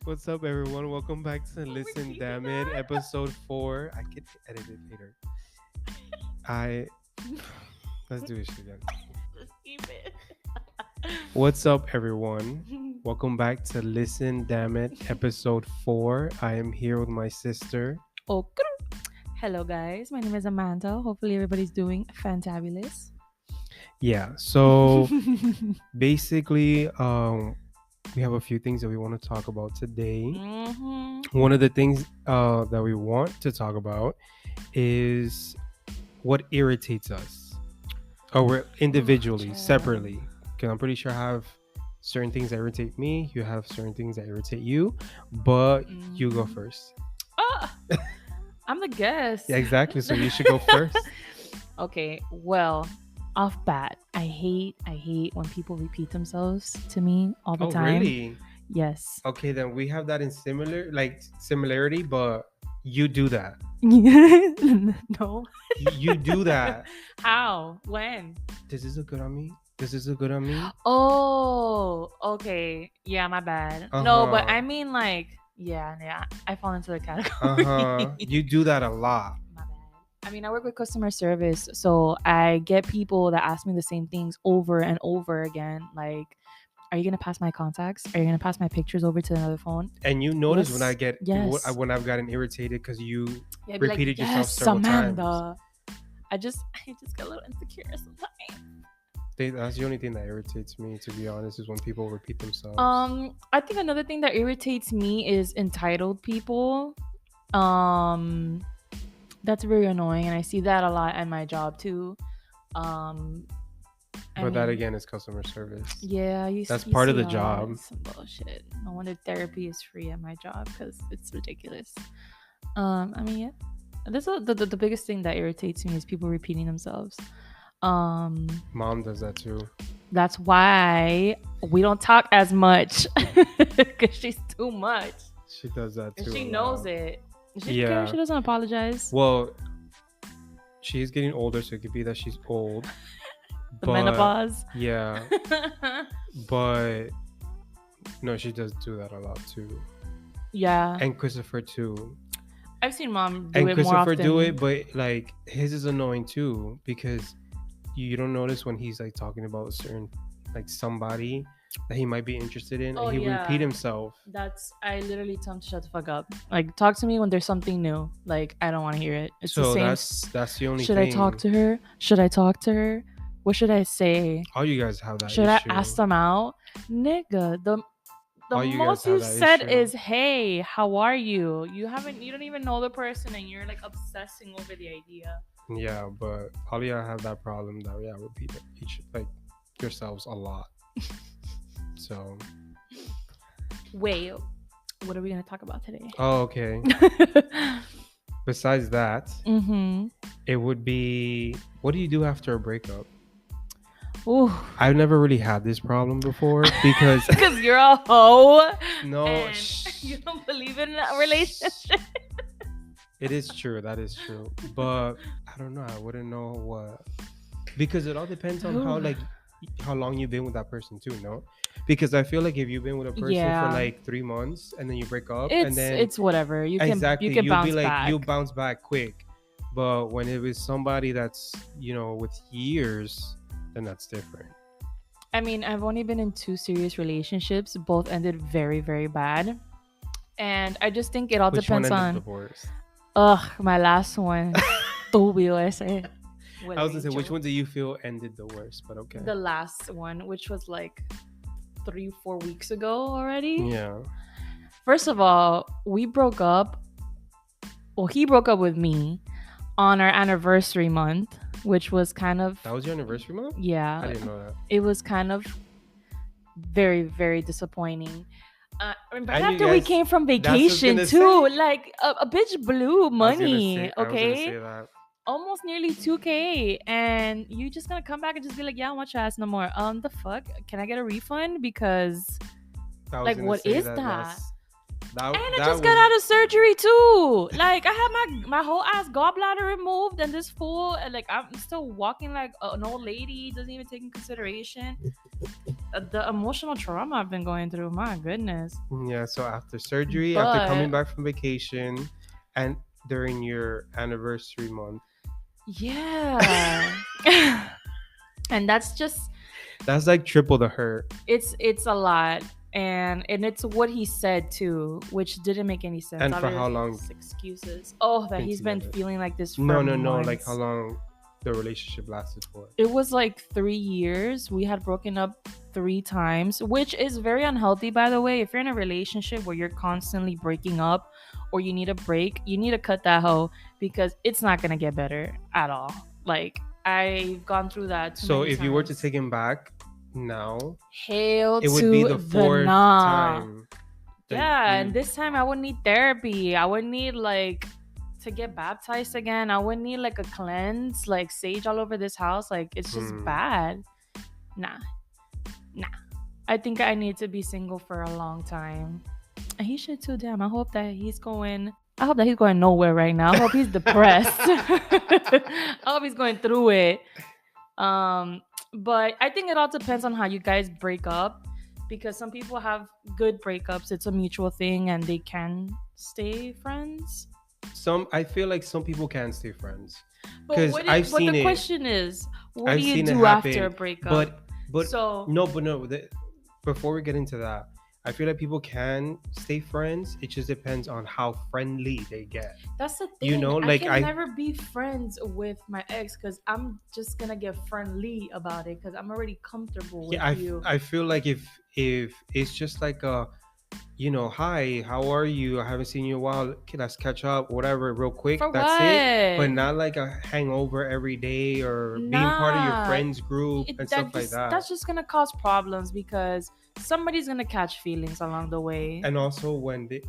What's up, everyone? Welcome back to Listen Damn It, episode 4. I can edit it later. Let's do this again. Let's keep it. What's up, everyone? Welcome back to Listen Damn It, episode 4. I am here with my sister. Okay. Hello, guys. My name is Amanda. Hopefully, everybody's doing fantabulous. Yeah, so basically, we have a few things that we want to talk about today. One of the things that we want to talk about is what irritates us, or individually, separately. Because I'm pretty sure I have certain things that irritate me. You have certain things that irritate you, but you go first. I'm the guest. Yeah, exactly. So you should go first. Okay. Well, off bat, I hate when people repeat themselves to me all the time. Oh, really? Yes. Okay, then we have that in similarity, but you do that. No. You do that. How? When? This is a good on me. This is a good on me. Oh, okay. Yeah, my bad. No, but I mean yeah, I fall into the category. You do that a lot. My bad. I mean, I work with customer service, so I get people that ask me the same things over and over again. Like, are you gonna pass my contacts? Are you gonna pass my pictures over to another phone? And you notice Yes. when I've gotten irritated because you Yeah, repeated yourself yes, several Amanda. times. I just get a little insecure sometimes. That's the only thing that irritates me, to be honest, is when people repeat themselves. I think another thing that irritates me is entitled people. That's very annoying, and I see that a lot at my job too. But that again is customer service. Yeah, that's part of the job. Some bullshit. No wonder therapy is free at my job because it's ridiculous. I mean, yeah, that's the biggest thing that irritates me is people repeating themselves. Mom does that too. That's why we don't talk as much because she's too much. She does that too. She knows it. She doesn't apologize. Well, she's getting older, so it could be that she's old. The menopause. Yeah. But no, she does do that a lot too. Yeah. And Christopher too. I've seen Mom do it more often. And Christopher do it, but like his is annoying too because you don't notice when he's like talking about a certain like somebody that he might be interested in, and he repeat himself. I literally tell him to shut the fuck up. Like, talk to me when there's something new. Like, I don't want to hear it. It's so the same. That's the only thing. I talk to her? Should I talk to her? What should I say? All you guys have that Should issue. I ask them out? Nigga, the most you said is, hey, how are you? You don't even know the person, and you're like obsessing over the idea. Yeah, but all y'all have that problem that repeat yourselves a lot. So wait, what are we gonna talk about today? Oh, okay. Besides that, it would be, what do you do after a breakup? Ooh. I've never really had this problem before because you're a hoe. No, and you don't believe in a relationship. It is true. That is true. But I don't know. I wouldn't know what, because it all depends on how long you've been with that person too. No, because I feel like if you've been with a person for like 3 months and then you break up, and then it's whatever. You can bounce back. You bounce back quick. But when it was somebody that's with years, then that's different. I mean, I've only been in 2 serious relationships. Both ended very, very bad, and I just think it all depends on. The worst? My last one. Turbio ese. I was gonna say, which one do you feel ended the worst? But okay. The last one, which was like 3-4 weeks ago already. Yeah. First of all, we broke up. Well, he broke up with me on our anniversary month, which was kind of. That was your anniversary month? Yeah. I didn't know that. It was kind of very, very disappointing. After we came from vacation too, like a bitch blew money. Okay. Almost nearly 2K, and you just gonna come back and just be like, yeah, I want your ass no more. The fuck? Can I get a refund? Because like, what is that? And I just got out of surgery too. Like, I had my whole ass gallbladder removed, and this fool, like, I'm still walking like an old lady. Doesn't even take in consideration. the emotional trauma I've been going through. My goodness. Yeah. So after surgery, after coming back from vacation, and during your anniversary month. Yeah. And that's like triple the hurt. It's a lot. And it's what he said too, which didn't make any sense. And for how long? Excuses. Oh, that he's been feeling like this for no. months. Like how long the relationship lasted for? It was like 3 years. We had broken up 3 times, which is very unhealthy, by the way. If you're in a relationship where you're constantly breaking up or you need a break, you need to cut that hoe, because it's not gonna get better at all. Like, I've gone through that so if you were to take him back now, hail it would be the fourth time. Yeah, and this time I would need therapy. I would need like to get baptized again. I would need like a cleanse, like sage all over this house. Like, it's just bad. Nah. I think I need to be single for a long time. And he should too. Damn, I hope that he's going nowhere right now. I hope he's depressed. I hope he's going through it. But I think it all depends on how you guys break up, because some people have good breakups. It's a mutual thing and they can stay friends. I feel like some people can stay friends. Because I've seen it. But the question is, what do you do after a breakup? Before we get into that, I feel like people can stay friends. It just depends on how friendly they get. That's the thing. You know, like I can never be friends with my ex, because I'm just gonna get friendly about it, because I'm already comfortable with you. I feel like if it's just like a, you know, hi, how are you? I haven't seen you in a while. Okay, let's catch up, whatever, real quick. For that's what? it. But not like a hangover every day or being part of your friends group and stuff like that. That's just gonna cause problems, because somebody's gonna catch feelings along the way. And also when they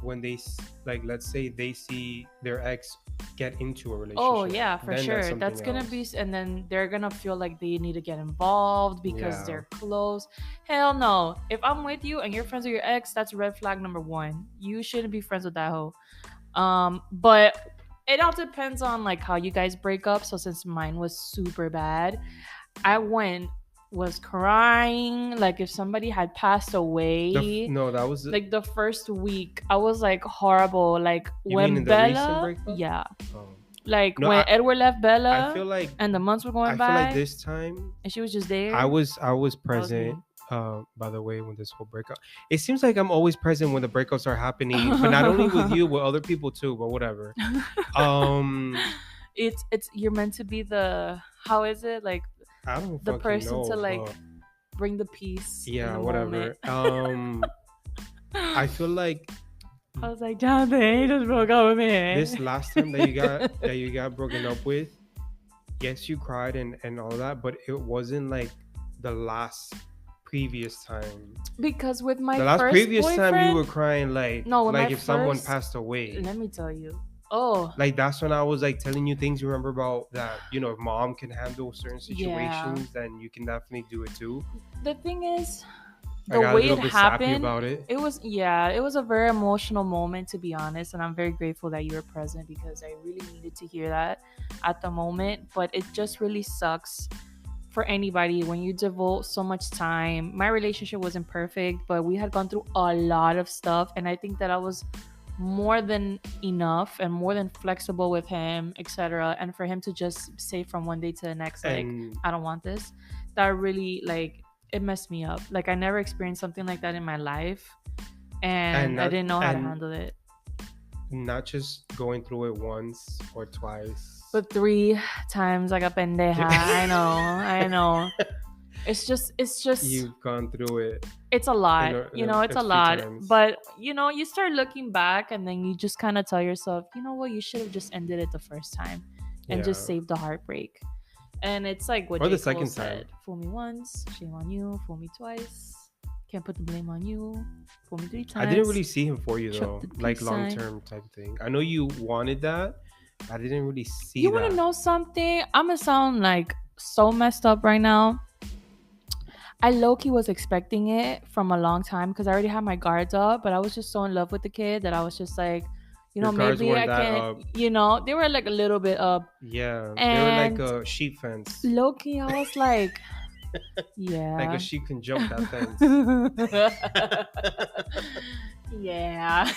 like, let's say they see their ex get into a relationship. Oh yeah, for sure. That's gonna be, and then they're gonna feel like they need to get involved because they're close. Hell no. If I'm with you and you're friends with your ex, that's red flag number 1. You shouldn't be friends with that hoe. But it all depends on like how you guys break up. So since mine was super bad, I was crying like if somebody had passed away. No, that was like the first week. I was like horrible. Like when Bella, like when Edward left Bella, I feel like, and the months were going by. I feel like this time, and she was just there. I was present. By the way, when this whole breakup, it seems like I'm always present when the breakups are happening, but not only with you, with other people too. But whatever. It's you're meant to be the, how is it, like, I don't the person know, to like bring the peace. Yeah, whatever. I feel like I was like, Jonathan, he just broke up with me. This last time that you got broken up with, yes, you cried and all that, but it wasn't like the last previous time. Because with my previous boyfriend, time you were crying like if someone passed away. Let me tell you. Oh, like that's when I was like telling you things. You remember about that? You know, if mom can handle certain situations, then you can definitely do it too. The thing is, the way it happened, about it was a very emotional moment, to be honest, and I'm very grateful that you were present, because I really needed to hear that at the moment. But it just really sucks for anybody when you devote so much time. My relationship wasn't perfect, but we had gone through a lot of stuff, and I think that I was more than enough and more than flexible with him, etc. And for him to just say from one day to the next, like, I don't want this, that really, like, it messed me up. Like, I never experienced something like that in my life, and I didn't know how to handle it. Not just going through it once or twice, but 3 times like a pendeja. I know. It's just you've gone through it. It's a lot. It's a lot. Times. But you start looking back, and then you just kind of tell yourself, you know what, you should have just ended it the first time and just saved the heartbreak. And it's like what J. Cole second said. Fool me once, shame on you. Fool me twice, can't put the blame on you. Fool me 3 times. I didn't really see him for you though, like long-term type thing. I know you wanted that, but I didn't really see You want to know something? I'm gonna sound like so messed up right now. I low-key was expecting it from a long time, because I already had my guards up, but I was just so in love with the kid that I was just like, maybe I can, they were like a little bit up. Yeah, and they were like a sheep fence. Low-key, I was like, Yeah. Like a sheep can jump that fence. Yeah.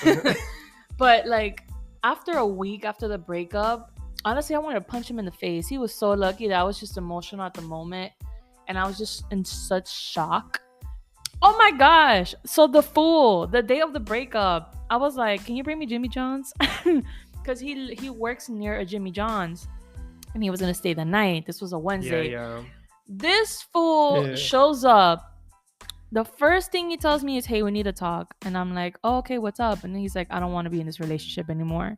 But like after a week after the breakup, honestly, I wanted to punch him in the face. He was so lucky that I was just emotional at the moment. And I was just in such shock. Oh my gosh. So the day of the breakup, I was like, can you bring me Jimmy John's? Because he works near a Jimmy John's. And he was going to stay the night. This was a Wednesday. Yeah. This fool shows up. The first thing he tells me is, hey, we need to talk. And I'm like, oh, okay, what's up? And he's like, I don't want to be in this relationship anymore.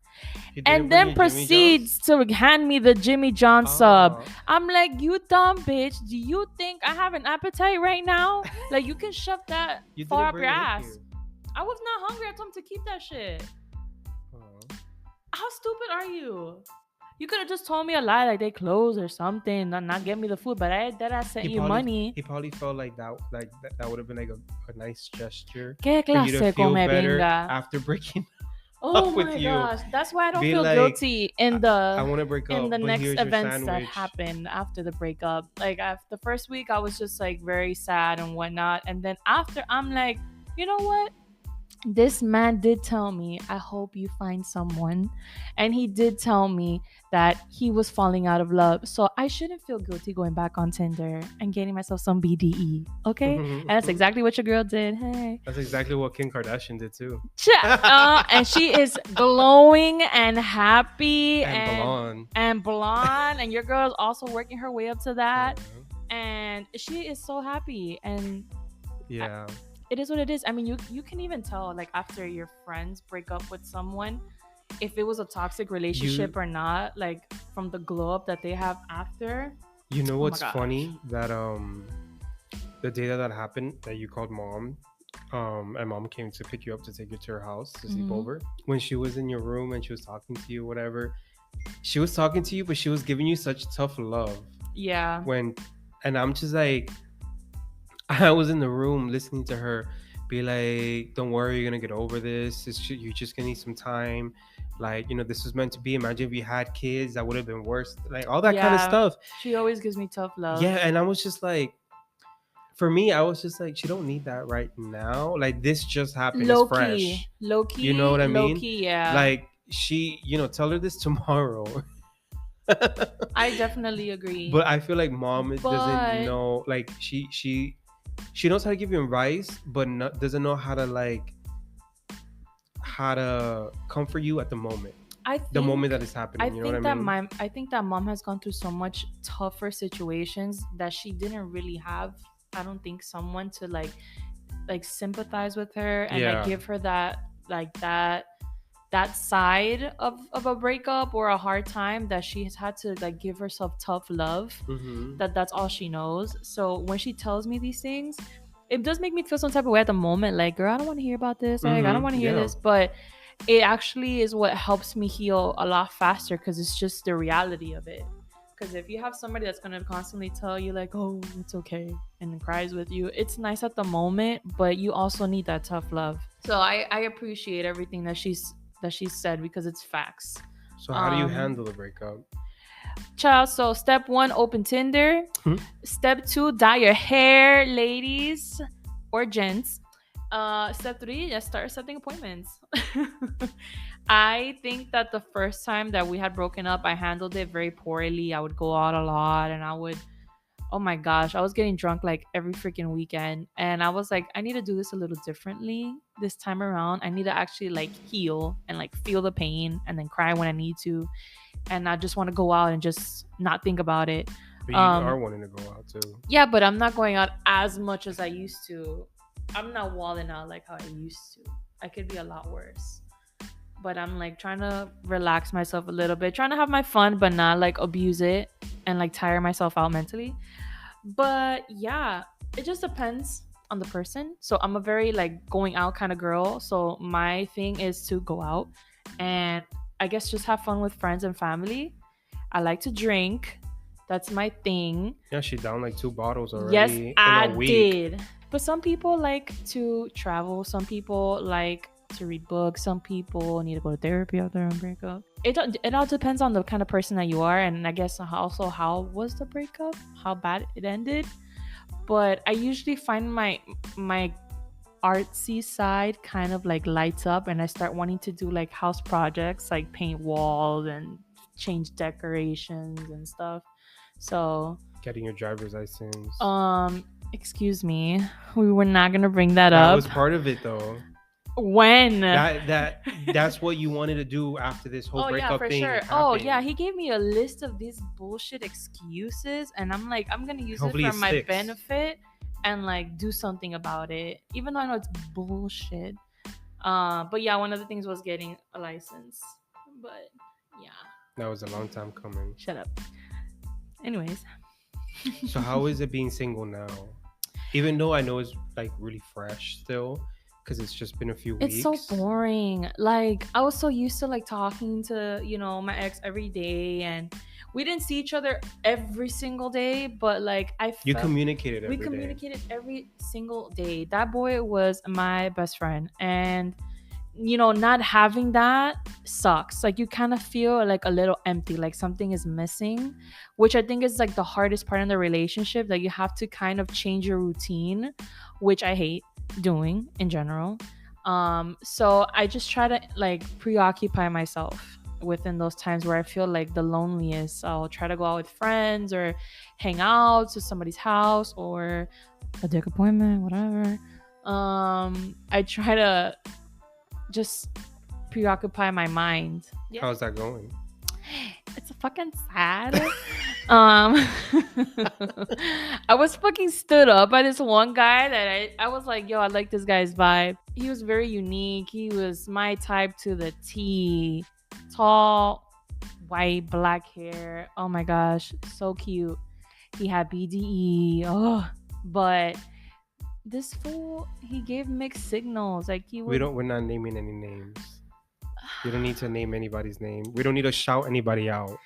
And then proceeds to hand me the Jimmy John sub. I'm like, you dumb bitch. Do you think I have an appetite right now? Like, you can shove that far up your ass. I was not hungry. I told him to keep that shit. How stupid are you? You could have just told me a lie, like they closed or something, and not get me the food. But I sent you money. He probably felt like that would have been like a nice gesture for you to feel better after breaking up with you. Oh my gosh, that's why I don't feel like, guilty in the I want to break up in the next events that happened after the breakup. Like the first week, I was just like very sad and whatnot, and then after, I'm like, you know what? This man did tell me, I hope you find someone. And he did tell me that he was falling out of love. So I shouldn't feel guilty going back on Tinder and getting myself some BDE. Okay? And that's exactly what your girl did. Hey. That's exactly what Kim Kardashian did too. And she is glowing and happy and blonde. And your girl is also working her way up to that. And she is so happy. And yeah. It is what it is. I mean, you can even tell, like, after your friends break up with someone, if it was a toxic relationship or not, like, from the glow up that they have after. You know what's funny? That the day that happened, that you called mom, and mom came to pick you up to take you to her house to sleep over. When she was in your room and she was talking to you, whatever, she was talking to you, but she was giving you such tough love. Yeah. And I'm just like, I was in the room listening to her be like, don't worry, you're gonna get over this. You're just gonna need some time. Like, you know, this was meant to be. Imagine if you had kids, that would have been worse. Like, all that kind of stuff. She always gives me tough love. Yeah, and I was just like, for me, I was just like, she don't need that right now. Like, this just happened. It's fresh. Low key. You know what I mean? Low key, yeah. Like, she, you know, tell her this tomorrow. I definitely agree. But I feel like mom doesn't know. Like, she knows how to give you advice, but doesn't know how to comfort you at the moment. The moment that is happening. I think that mom has gone through so much tougher situations that she didn't really have, I don't think, someone to like sympathize with her and like give her that side of a breakup or a hard time, that she has had to like give herself tough love. That's all she knows. So when she tells me these things, it does make me feel some type of way at the moment, like, girl, I don't want to hear about this. Like, I don't want to hear this. But it actually is what helps me heal a lot faster, because it's just the reality of it. Because if you have somebody that's going to constantly tell you like, oh, it's okay, and then cries with you, it's nice at the moment, but you also need that tough love. So I appreciate everything that she said, because it's facts. So how do you handle the breakup? Child, so step 1, open Tinder. Step 2, dye your hair, ladies or gents. Step 3, just start setting appointments. I think that the first time that we had broken up, I handled it very poorly. I would go out a lot, and oh my gosh, I was getting drunk like every freaking weekend. And I was like, I need to do this a little differently this time around. I need to actually like heal and like feel the pain and then cry when I need to. And I just want to go out and just not think about it. But you are wanting to go out too. Yeah, but I'm not going out as much as I used to. I'm not walling out like how I used to. I could be a lot worse. But I'm like trying to relax myself a little bit, trying to have my fun, but not like abuse it and like tire myself out mentally. But yeah, it just depends on the person. So I'm a very like going out kind of girl. So my thing is to go out and I guess just have fun with friends and family. I like to drink. That's my thing. Yeah, she down like 2 bottles already. Yes, in I a week. did. But some people like to travel. Some people like to read books. Some people need to go to therapy after a breakup. It all depends on the kind of person that you are, and I guess also how was the breakup, how bad it ended. but I usually find my artsy side kind of like lights up, and I start wanting to do like house projects, like paint walls and change decorations and stuff. So getting your driver's license. Excuse me, we were not gonna bring that up. That was part of it though. When that's what you wanted to do after this whole breakup thing happened. Oh yeah, he gave me a list of these bullshit excuses, and I'm like, I'm gonna use Hopefully it for my benefit and like do something about it, even though I know it's bullshit. But yeah, one of the things was getting a license. But yeah, that was a long time coming. Shut up. Anyways, so how is it being single now? Even though I know it's like really fresh still, because it's just been a few weeks. It's so boring. Like, I was so used to like talking to, you know, my ex every day, and we didn't see each other every single day, but like you communicated every day. We communicated every single day. That boy was my best friend, and you know, not having that sucks. Like, you kind of feel like a little empty, like something is missing, which I think is like the hardest part in the relationship, that you have to kind of change your routine, which I hate doing in general. So I just try to like preoccupy myself within those times where I feel like the loneliest. I'll try to go out with friends or hang out to somebody's house or a dick appointment, whatever. I try to just preoccupy my mind. Yeah. How's that going? It's fucking sad. I was fucking stood up by this one guy that I was like, yo, I like this guy's vibe. He was very unique. He was my type to the T. Tall, white, black hair. Oh my gosh, so cute. He had BDE. Oh, but this fool, he gave mixed signals. Like, we're not naming any names. You don't need to name anybody's name. We don't need to shout anybody out.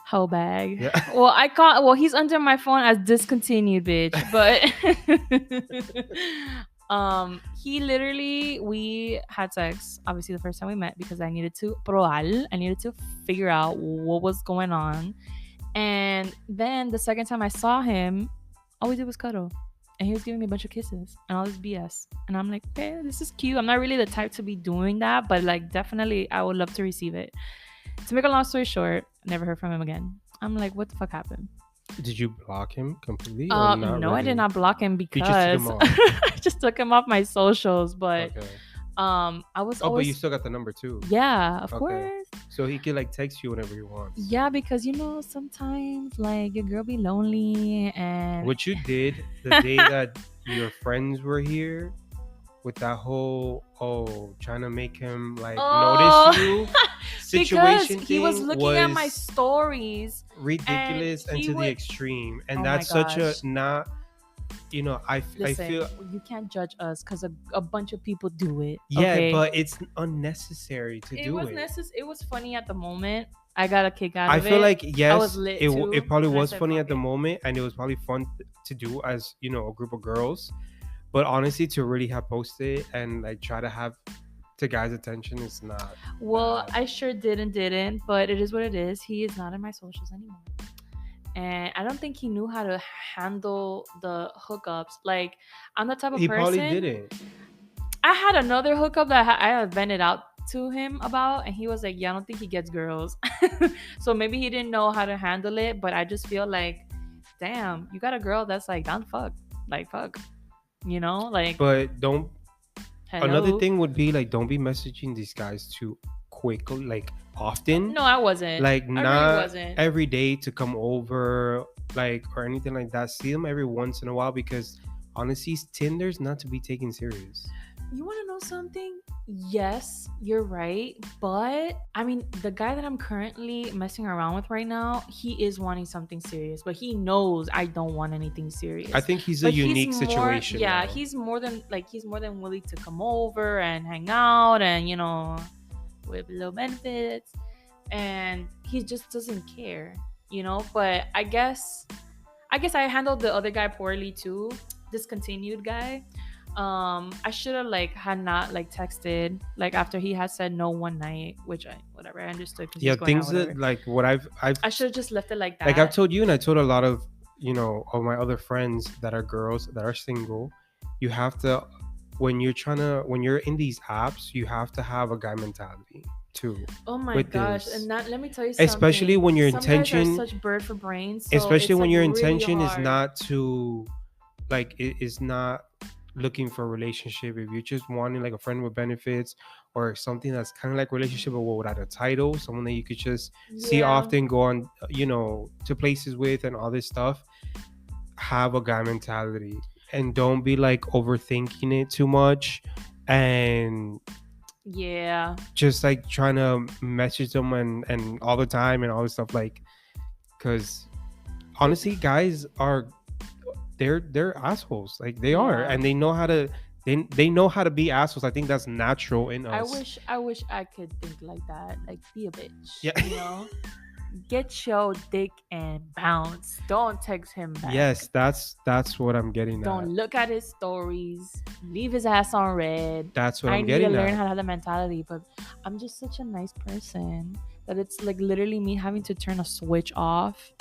Hoe bag. Yeah. Well, he's under my phone as discontinued, bitch. But he literally, we had sex obviously the first time we met because I needed to figure out what was going on. And then the second time I saw him, all we did was cuddle. And he was giving me a bunch of kisses and all this BS. And I'm like, okay, this is cute. I'm not really the type to be doing that, but like, definitely I would love to receive it. To make a long story short, never heard from him again. I'm like, what the fuck happened? Did you block him completely? No, really? I did not block him because I just took him off my socials. But okay. I was always... but you still got the number too. Yeah, of course. So he can like text you whenever he wants. Yeah, because you know, sometimes like your girl be lonely. And what you did the day that your friends were here with that whole trying to make him like notice you situation, because he was looking at my stories, ridiculous and to the extreme. And that's such a not, you know, Listen, I feel you can't judge us because a bunch of people do it. Yeah, okay? But it's unnecessary to do it. It was funny at the moment. I got a kick out of it. I feel like, yes, it probably was funny at the moment, and it was probably fun to do as, you know, a group of girls. But honestly, to really have posted and like try to have to guys' attention is not. Well, I sure didn't, but it is what it is. He is not in my socials anymore. And I don't think he knew how to handle the hookups. Like, I'm the type of person... He probably didn't. I had another hookup that I had vented out to him about, and he was like, yeah, I don't think he gets girls. So maybe he didn't know how to handle it, but I just feel like, damn, you got a girl that's like, down fuck. Like, fuck. You know? Like... But don't... Hello? Another thing would be, like, don't be messaging these guys too quickly, like, often. No, I wasn't. Like, not really wasn't. Every day to come over, like, or anything like that. See them every once in a while, because honestly, Tinder's not to be taken serious. You want to know something? Yes, you're right. But I mean, the guy that I'm currently messing around with right now, he is wanting something serious, but he knows I don't want anything serious. I think he's a unique situation. Yeah, he's more than willing to come over and hang out, and you know, with low benefits, and he just doesn't care, you know. But I guess I handled the other guy poorly too, discontinued guy. I should have had not texted after he had said no one night, which I understood. Yeah, things that what I should have just left it like that. Like I've told you, and I told a lot of all my other friends that are girls that are single, you have to, when you're in these apps, you have to have a guy mentality too. Oh my With gosh. this, And that, let me tell you especially something. when your Some guys are intention, such bird for brains, so especially it's when like your really intention is hard. not to, like, it is not looking for a relationship. If you're just wanting like a friend with benefits, or something that's kind of like relationship but without a title, someone that you could just see Yeah. often, go on, to places with and all this stuff, have a guy mentality, and don't be like overthinking it too much, and Yeah. just like trying to message them and all the time and all this stuff, like, because honestly, guys are, they're assholes, like they are, Yeah. and they know how to, they know how to be assholes. I think that's natural in I us. wish I wish I could think like that. Like, be a bitch. Yeah. You know? Get your dick and bounce. Don't text him back. Yes, that's what I'm getting Don't at. look at his stories. Leave his ass on red. That's what I I'm need to getting learn at. how to have the mentality, but I'm just such a nice person that it's like literally me having to turn a switch off.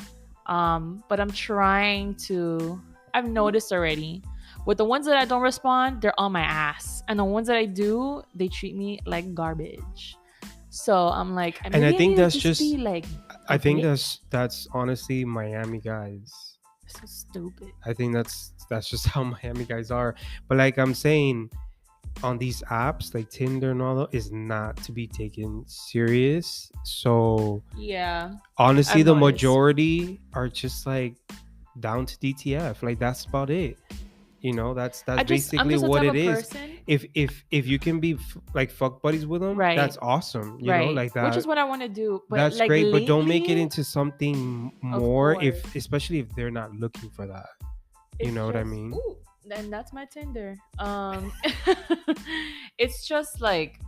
But I'm trying to. I've noticed already. With the ones that I don't respond, they're on my ass, and the ones that I do, they treat me like garbage. So I'm like, And I maybe I think need to that's just be just, like I a think bitch. that's honestly Miami guys. So stupid. I think that's just how Miami guys are. But like I'm saying, on these apps like Tinder and all that, is not to be taken serious. So Yeah, honestly, I've the noticed. majority are just like down to DTF. Like that's about it. That's I'm basically just the what type it of is. person. If you can be like fuck buddies with them, Right, that's awesome. right. Like Which is that. what I want to do. But That's like great, but don't make it lately, into something of more, course, if especially if they're not looking for that. You it's know what I just mean? ooh, then that's my Tinder. It's just like,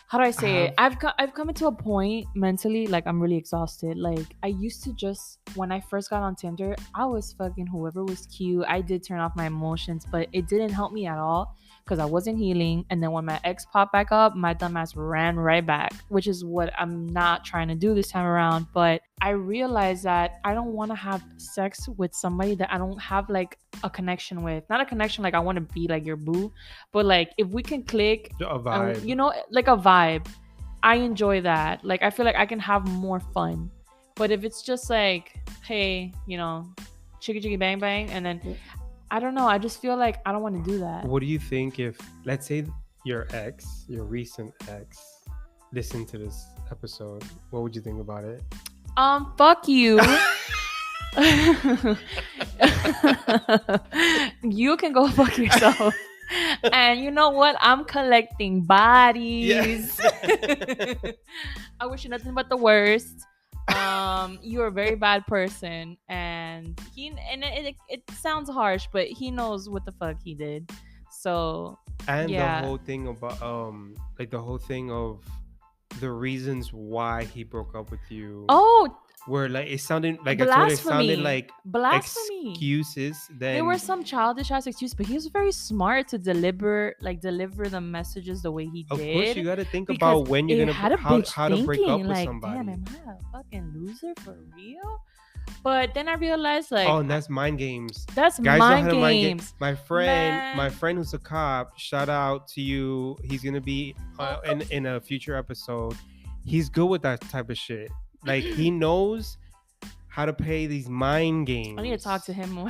how do I I say it? have I've come into a point mentally, like I'm really exhausted. Like I used to just, when I first got on Tinder, I was fucking whoever was cute. I did turn off my emotions, but it didn't help me at all because I wasn't healing. And then when my ex popped back up, my dumbass ran right back, which is what I'm not trying to do this time around. But I realized that I don't want to have sex with somebody that I don't have like a connection with. Not a connection like I want to be like your boo, but like if we can click a and vibe. like a vibe, I enjoy that. Like I feel like I can have more fun. But if it's just like, hey, chicka chicka bang bang, and then I don't know, I just feel like I don't want to do that. What do you think if, let's say, your recent ex, listened to this episode? What would you think about it? Fuck you. You can go fuck yourself. And you know what? I'm collecting bodies. Yes. I wish you nothing but the worst. You're a very bad person, and it sounds harsh, but he knows what the fuck he did. So And the yeah. whole thing about like the whole thing of the reasons why he broke up with you. Oh, where like it sounded like, I told you, it sounded blasphemy! like Blasphemy! excuses. There Then were some childish ass excuses, but he was very smart to deliver the messages the way he of course you did. got to think Because about when you're it gonna had a bitch how to break thinking up with like, somebody. damn, am I a fucking loser for real? But then I realized like, Oh, and that's mind games. that's Guys know how mind to mind game. games. My Man. friend who's a cop, shout out to you. He's gonna be in a future episode. He's good with that type of shit. Like he knows how to play these mind games. I need to talk to him more.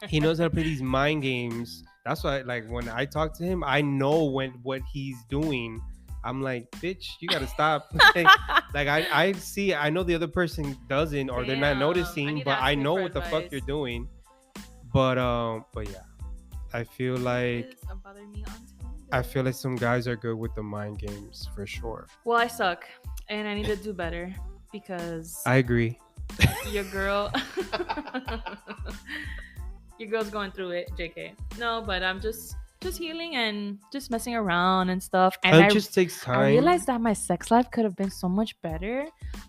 He knows how to play these mind games. That's why, like, when I talk to him, I know what he's doing. I'm like, bitch, you gotta stop. Like I see, I know the other person doesn't, or they're not noticing, but I know what the fuck you're doing. But yeah, I feel like some guys are good with the mind games for sure. Well, I suck, and I need to do better because I agree. Your girl, your girl's going through it, JK. No, but I'm just healing and just messing around and stuff. And it just takes time. I realized that my sex life could have been so much better.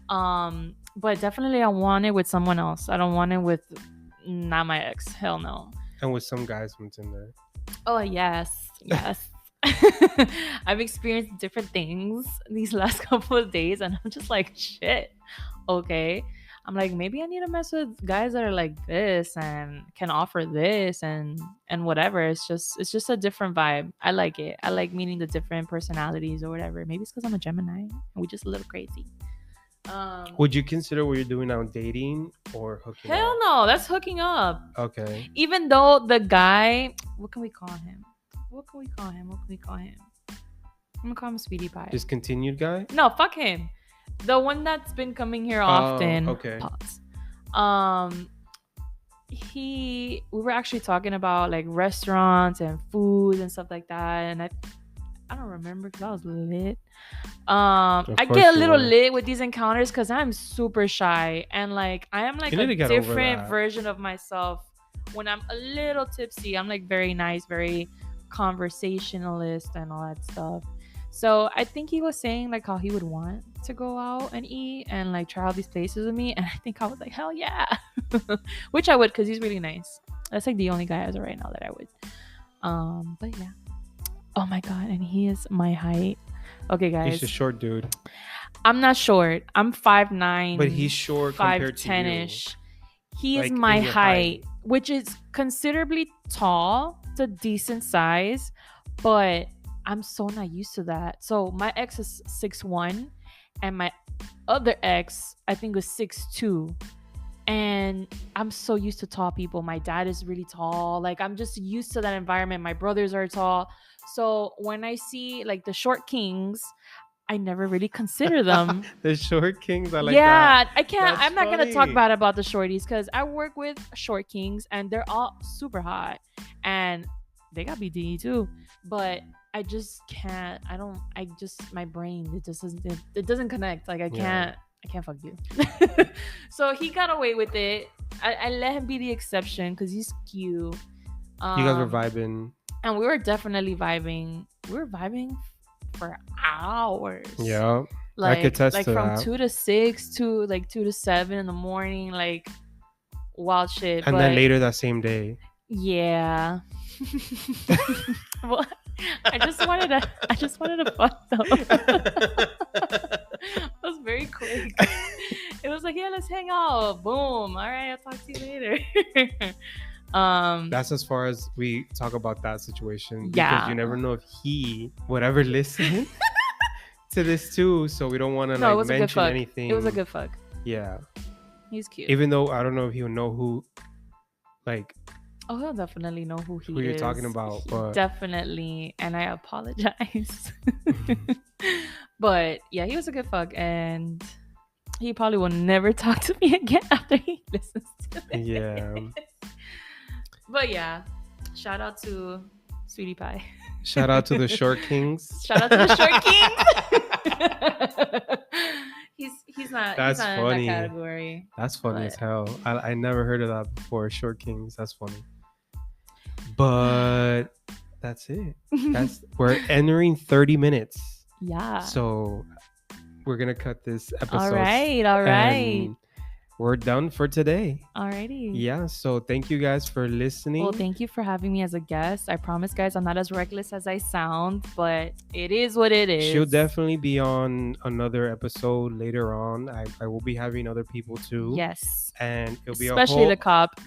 But definitely I want it with someone else. I don't want it with not my ex. Hell no. And with some guys from Tinder. Oh yes. I've experienced different things these last couple of days, and I'm just like, shit. Okay. I'm like, maybe I need to mess with guys that are like this and can offer this and whatever. It's just a different vibe. I like it. I like meeting the different personalities or whatever. Maybe it's because I'm a Gemini and we just a little crazy. Would you consider what you're doing now dating or hooking up? Hell no, that's hooking up. Okay. Even though the guy, what can we call him? I'm gonna call him Sweetie Pie. Discontinued guy? No, fuck him. The one that's been coming here often. Okay. Pause. We were actually talking about like restaurants and food and stuff like that, and I don't remember because I was lit. I get a little lit with these encounters because I'm super shy and like I am like a different version of myself when I'm a little tipsy. I'm like very nice, very conversationalist and all that stuff. So I think he was saying like how he would want to go out and eat and like try out these places with me, and I think I was like, hell yeah. Which I would, because he's really nice. That's like the only guy as of right now that I would. But yeah. Oh my god, and he is my height. Okay, guys. He's a short dude. I'm not short. I'm 5'9". But he's short compared to you. 5'10"-ish. He is my height, which is considerably tall. It's a decent size, but I'm so not used to that. So my ex is 6'1", and my other ex, I think, was 6'2". And I'm so used to tall people. My dad is really tall. Like, I'm just used to that environment. My brothers are tall. So when I see like the short kings, I never really consider them. The short kings, I like that. Yeah, I can't. I'm not gonna talk bad about the shorties because I work with short kings and they're all super hot and they got BDE too. But I just can't. My brain, it doesn't connect. Like I can't fuck you. So he got away with it. I let him be the exception because he's cute. You guys were vibing. And we were definitely vibing. We were vibing for hours. Yeah. Like, I could test like to from that. 2 to 6 to like 2 to 7 in the morning. Like wild shit. And then later that same day. Yeah. Well, I just wanted to fuck though. It was very quick. It was like, yeah, let's hang out. Boom. All right, I'll talk to you later. That's as far as we talk about that situation. Yeah. Because you never know if he would ever listen to this too. So we don't want to like mention anything. It was a good fuck. Yeah. He's cute. Even though I don't know if he'll know who, like. Oh, he'll definitely know who he is. Who you're talking about. But... Definitely. And I apologize. But yeah, he was a good fuck. And he probably will never talk to me again after he listens to it. Yeah. But yeah, shout out to Sweetie Pie. Shout out to the short kings. Shout out to the short kings. He's not in that category. That's funny as hell. I never heard of that before. Short kings. That's funny. But that's it. We're entering 30 minutes. Yeah. So we're gonna cut this episode. All right. We're done for today. Alrighty. Yeah, so thank you guys for listening. Well, thank you for having me as a guest. I promise, guys, I'm not as reckless as I sound, but it is what it is. She'll definitely be on another episode later on. I will be having other people too. Yes. And it'll be especially the cop.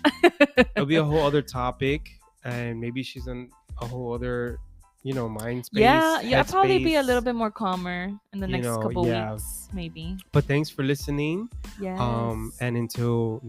It'll be a whole other topic, and maybe she's in a whole other, mind space. Yeah, I'll probably be a little bit more calmer in the next couple weeks, maybe. But thanks for listening. Yes. And until